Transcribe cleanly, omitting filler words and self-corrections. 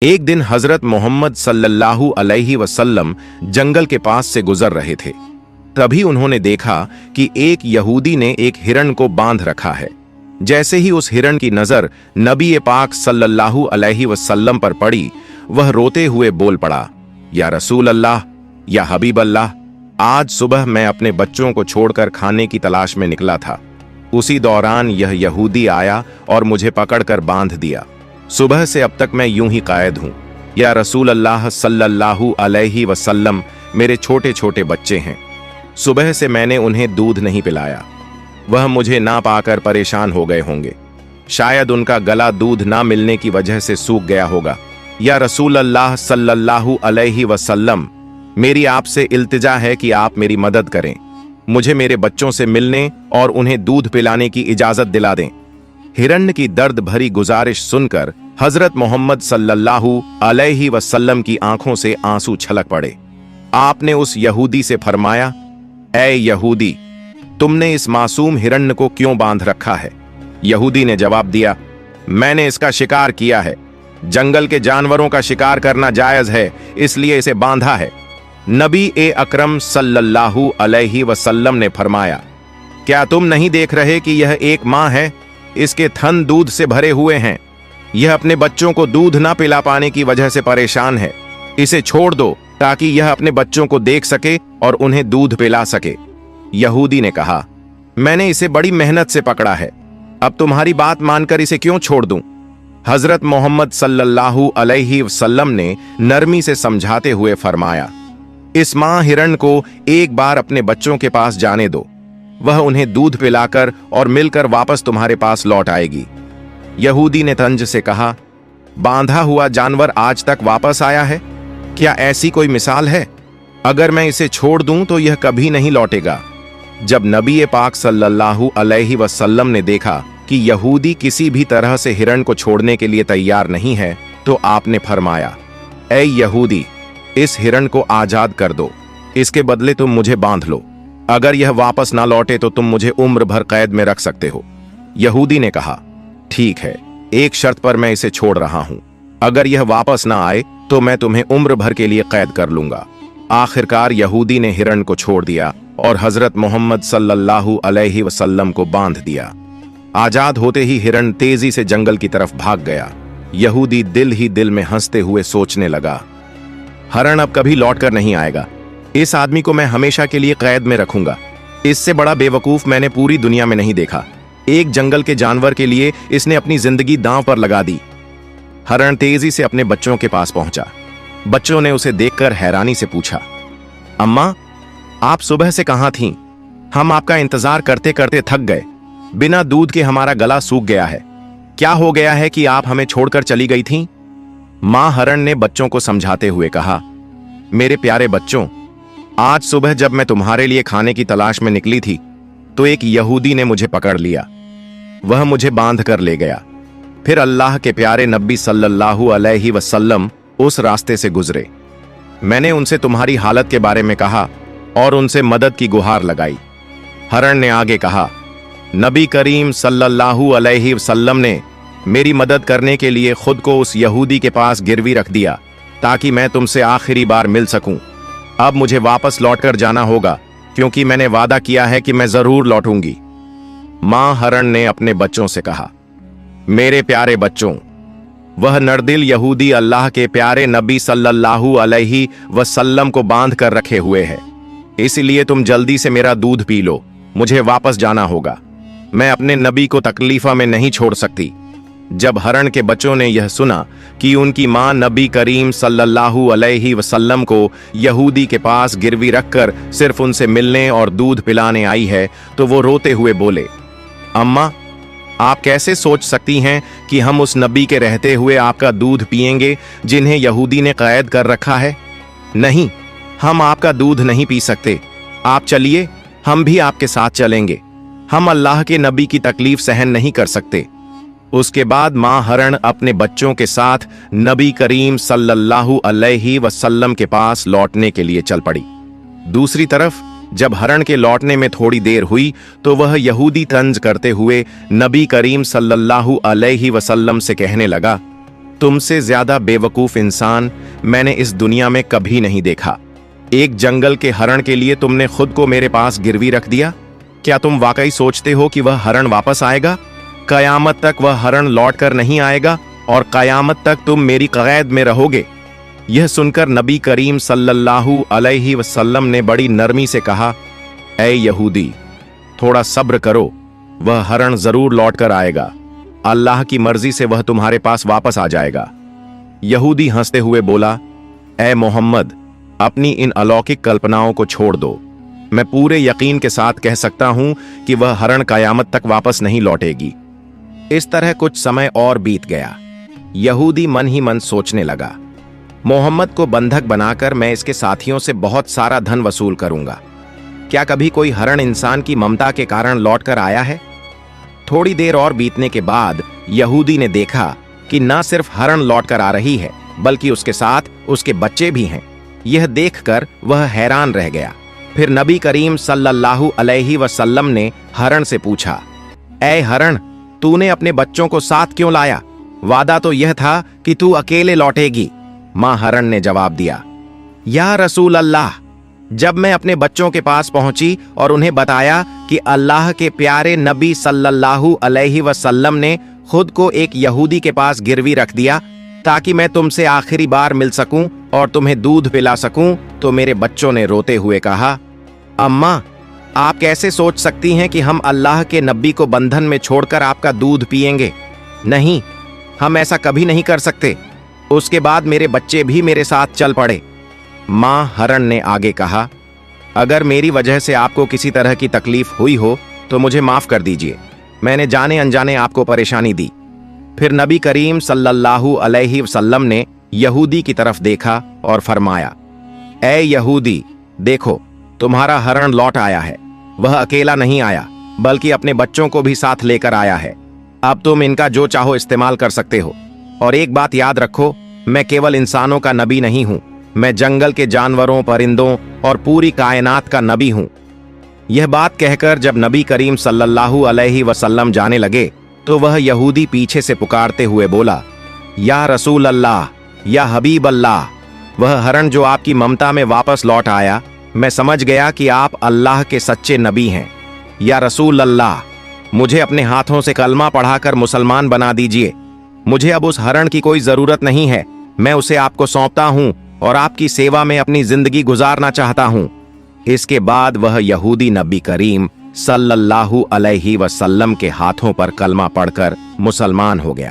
एक दिन हजरत मोहम्मद सल्लल्लाहु अलैहि वसल्लम जंगल के पास से गुजर रहे थे। तभी उन्होंने देखा कि एक यहूदी ने एक हिरण को बांध रखा है। जैसे ही उस हिरण की नजर नबी पाक सल्लल्लाहु अलैहि वसल्लम पर पड़ी, वह रोते हुए बोल पड़ा, या रसूल अल्लाह, या हबीब अल्लाह, आज सुबह मैं अपने बच्चों को छोड़कर खाने की तलाश में निकला था। उसी दौरान यह यहूदी आया और मुझे पकड़कर बांध दिया। सुबह से अब तक मैं यूं ही कायद हूं। या रसूल अल्लाह सल्लल्लाहु अलैहि वसल्लम, मेरे छोटे छोटे बच्चे हैं। सुबह से मैंने उन्हें दूध नहीं पिलाया। वह मुझे ना पाकर परेशान हो गए होंगे। शायद उनका गला दूध ना मिलने की वजह से सूख गया होगा। या रसूल अल्लाह सल्लल्लाहु अलैहि वसल्लम, मेरी आपसे इल्तिजा है कि आप मेरी मदद करें। मुझे मेरे बच्चों से मिलने और उन्हें दूध पिलाने की इजाजत दिला दें। हिरण्य की दर्द भरी गुजारिश सुनकर हजरत मोहम्मद सल्लल्लाहु अलैहि वसल्लम की आंखों से आंसू छलक पड़े। आपने उस यहूदी से फरमाया, ऐ यहूदी, तुमने इस मासूम हिरण्य को क्यों बांध रखा है? यहूदी ने जवाब दिया, मैंने इसका शिकार किया है। जंगल के जानवरों का शिकार करना जायज है, इसलिए इसे बांधा है। नबी ए अकरम सल्लल्लाहु अलैहि वसल्लम ने फरमाया, क्या तुम नहीं देख रहे कि यह एक मां है? इसके थन दूध से भरे हुए हैं। यह अपने बच्चों को दूध ना पिला पाने की वजह से परेशान है। इसे छोड़ दो ताकि यह अपने बच्चों को देख सके और उन्हें दूध पिला सके। यहूदी ने कहा, मैंने इसे बड़ी मेहनत से पकड़ा है, अब तुम्हारी बात मानकर इसे क्यों छोड़ दूं? हजरत मोहम्मद सल्लल्लाहु अलैहि वसल्लम ने नरमी से समझाते हुए फरमाया, इस मां हिरण को एक बार अपने बच्चों के पास जाने दो। वह उन्हें दूध पिलाकर और मिलकर वापस तुम्हारे पास लौट आएगी। यहूदी ने तंज से कहा, बांधा हुआ जानवर आज तक वापस आया है? क्या ऐसी कोई मिसाल है? अगर मैं इसे छोड़ दूं तो यह कभी नहीं लौटेगा। जब नबी पाक सल्लल्लाहु अलैहि वसल्लम ने देखा कि यहूदी किसी भी तरह से हिरण को छोड़ने के लिए तैयार नहीं है, तो आपने फरमाया, ऐ यहूदी, इस हिरण को आजाद कर दो। इसके बदले तुम मुझे बांध लो। अगर यह वापस ना लौटे तो तुम मुझे उम्र भर कैद में रख सकते हो। यहूदी ने कहा, ठीक है, एक शर्त पर मैं इसे छोड़ रहा हूं। अगर यह वापस ना आए तो मैं तुम्हें उम्र भर के लिए कैद कर लूंगा। आखिरकार यहूदी ने हिरण को छोड़ दिया और हजरत मोहम्मद सल्लल्लाहु अलैहि वसल्लम को बांध दिया। आजाद होते ही हिरण तेजी से जंगल की तरफ भाग गया। यहूदी दिल ही दिल में हंसते हुए सोचने लगा, हिरण अब कभी लौट कर नहीं आएगा। इस आदमी को मैं हमेशा के लिए कैद में रखूंगा। इससे बड़ा बेवकूफ मैंने पूरी दुनिया में नहीं देखा। एक जंगल के जानवर के लिए इसने अपनी जिंदगी दांव पर लगा दी। हिरण तेजी से अपने बच्चों के पास पहुंचा। बच्चों ने उसे देखकर हैरानी से पूछा, अम्मा, आप सुबह से कहां थीं? हम आपका इंतजार करते करते थक गए। बिना दूध के हमारा गला सूख गया है। क्या हो गया है कि आप हमें छोड़कर चली गई थीं? मां हिरण ने बच्चों को समझाते हुए कहा, मेरे प्यारे बच्चों, आज सुबह जब मैं तुम्हारे लिए खाने की तलाश में निकली थी तो एक यहूदी ने मुझे पकड़ लिया। वह मुझे बांध कर ले गया। फिर अल्लाह के प्यारे नबी सल्लल्लाहु अलैहि वसल्लम उस रास्ते से गुजरे। मैंने उनसे तुम्हारी हालत के बारे में कहा और उनसे मदद की गुहार लगाई। हिरण ने आगे कहा, नबी करीम सल्लल्लाहु अलैहि वसल्लम ने मेरी मदद करने के लिए खुद को उस यहूदी के पास गिरवी रख दिया ताकि मैं तुमसे आखिरी बार मिल सकूं। अब मुझे वापस लौटकर जाना होगा क्योंकि मैंने वादा किया है कि मैं जरूर लौटूंगी। मां हिरण ने अपने बच्चों से कहा, मेरे प्यारे बच्चों, वह नरदिल यहूदी अल्लाह के प्यारे नबी सल्लल्लाहु अलैहि वसल्लम को बांध कर रखे हुए है। इसलिए तुम जल्दी से मेरा दूध पी लो। मुझे वापस जाना होगा। मैं अपने नबी को तकलीफा में नहीं छोड़ सकती। जब हिरण के बच्चों ने यह सुना कि उनकी मां नबी करीम सल्लल्लाहु अलैहि वसल्लम को यहूदी के पास गिरवी रखकर सिर्फ उनसे मिलने और दूध पिलाने आई है, तो वो रोते हुए बोले, अम्मा, आप कैसे सोच सकती हैं कि हम उस नबी के रहते हुए आपका दूध पिएंगे जिन्हें यहूदी ने कैद कर रखा है? नहीं, हम आपका दूध नहीं पी सकते। आप चलिए, हम भी आपके साथ चलेंगे। हम अल्लाह के नबी की तकलीफ सहन नहीं कर सकते। उसके बाद मां हिरण अपने बच्चों के साथ नबी करीम सल्लल्लाहु अलैहि वसल्लम के पास लौटने के लिए चल पड़ी। दूसरी तरफ जब हिरण के लौटने में थोड़ी देर हुई तो वह यहूदी तंज करते हुए नबी करीम सल्लल्लाहु अलैहि वसल्लम से कहने लगा, तुमसे ज्यादा बेवकूफ इंसान मैंने इस दुनिया में कभी नहीं देखा। एक जंगल के हरण के लिए तुमने खुद को मेरे पास गिरवी रख दिया। क्या तुम वाकई सोचते हो कि वह हरण वापस आएगा? कयामत तक वह हरण लौट कर नहीं आएगा और कयामत तक तुम मेरी कैद में रहोगे। यह सुनकर नबी करीम सल्लल्लाहु अलैहि वसल्लम ने बड़ी नरमी से कहा, ऐ यहूदी, थोड़ा सब्र करो, वह हरण जरूर लौट कर आएगा। अल्लाह की मर्जी से वह तुम्हारे पास वापस आ जाएगा। यहूदी हंसते हुए बोला, ऐ मोहम्मद, अपनी इन अलौकिक कल्पनाओं को छोड़ दो। मैं पूरे यकीन के साथ कह सकता हूं कि वह हरण कयामत तक वापस नहीं लौटेगी। इस तरह कुछ समय और बीत गया। यहूदी मन ही मन सोचने लगा, मोहम्मद को बंधक बनाकर मैं इसके साथियों से बहुत सारा धन वसूल करूंगा। क्या कभी कोई हरण इंसान की ममता के कारण लौट कर आया है? थोड़ी देर और बीतने के बाद यहूदी ने देखा कि न सिर्फ हरण लौट कर आ रही है, बल्कि उसके साथ उसके बच्चे भी हैं। यह देखकर वह हैरान रह गया। फिर नबी करीम सल्लल्लाहु अलैहि वसल्लम ने हरण से पूछा, ऐ हरण, तूने अपने बच्चों को साथ क्यों लाया? वादा तो यह था कि तू अकेले लौटेगी। मां हरण ने जवाब दिया, या रसूल अल्लाह, जब मैं अपने बच्चों के पास पहुंची और उन्हें बताया कि अल्लाह के प्यारे नबी सल्लल्लाहु अलैहि वसल्लम ने खुद को एक यहूदी के पास गिरवी रख दिया ताकि मैं तुमसे आखिरी बार मिल सकूं और तुम्हें दूध पिला सकूं, तो मेरे बच्चों ने रोते हुए कहा, अम्मा, आप कैसे सोच सकती हैं कि हम अल्लाह के नबी को बंधन में छोड़कर आपका दूध पिएंगे? नहीं, हम ऐसा कभी नहीं कर सकते। उसके बाद मेरे बच्चे भी मेरे साथ चल पड़े। मां हरण ने आगे कहा, अगर मेरी वजह से आपको किसी तरह की तकलीफ हुई हो तो मुझे माफ कर दीजिए। मैंने जाने अनजाने आपको परेशानी दी। फिर नबी करीम सल्लल्लाहु अलैहि वसल्लम ने यहूदी की तरफ देखा और फरमाया, ऐ यहूदी, देखो, तुम्हारा हरण लौट आया है। वह अकेला नहीं आया, बल्कि अपने बच्चों को भी साथ लेकर आया है। अब तुम इनका जो चाहो इस्तेमाल कर सकते हो। और एक बात याद रखो, मैं केवल इंसानों का नबी नहीं हूं, मैं जंगल के जानवरों, परिंदों और पूरी कायनात का नबी हूं। यह बात कहकर जब नबी करीम सल्लल्लाहु अलैहि वसल्लम जाने लगे तो वह यहूदी पीछे से पुकारते हुए बोला, या रसूल अल्लाह, या हबीब अल्लाह, वह हरण जो आपकी ममता में वापस लौट आया, मैं समझ गया कि आप अल्लाह के सच्चे नबी हैं। या रसूल अल्लाह, मुझे अपने हाथों से कलमा पढ़ाकर मुसलमान बना दीजिए। मुझे अब उस हरण की कोई जरूरत नहीं है। मैं उसे आपको सौंपता हूं और आपकी सेवा में अपनी जिंदगी गुजारना चाहता हूं। इसके बाद वह यहूदी नबी करीम सल्लल्लाहु अलैहि वसल्लम के हाथों पर कलमा पढ़कर मुसलमान हो गया।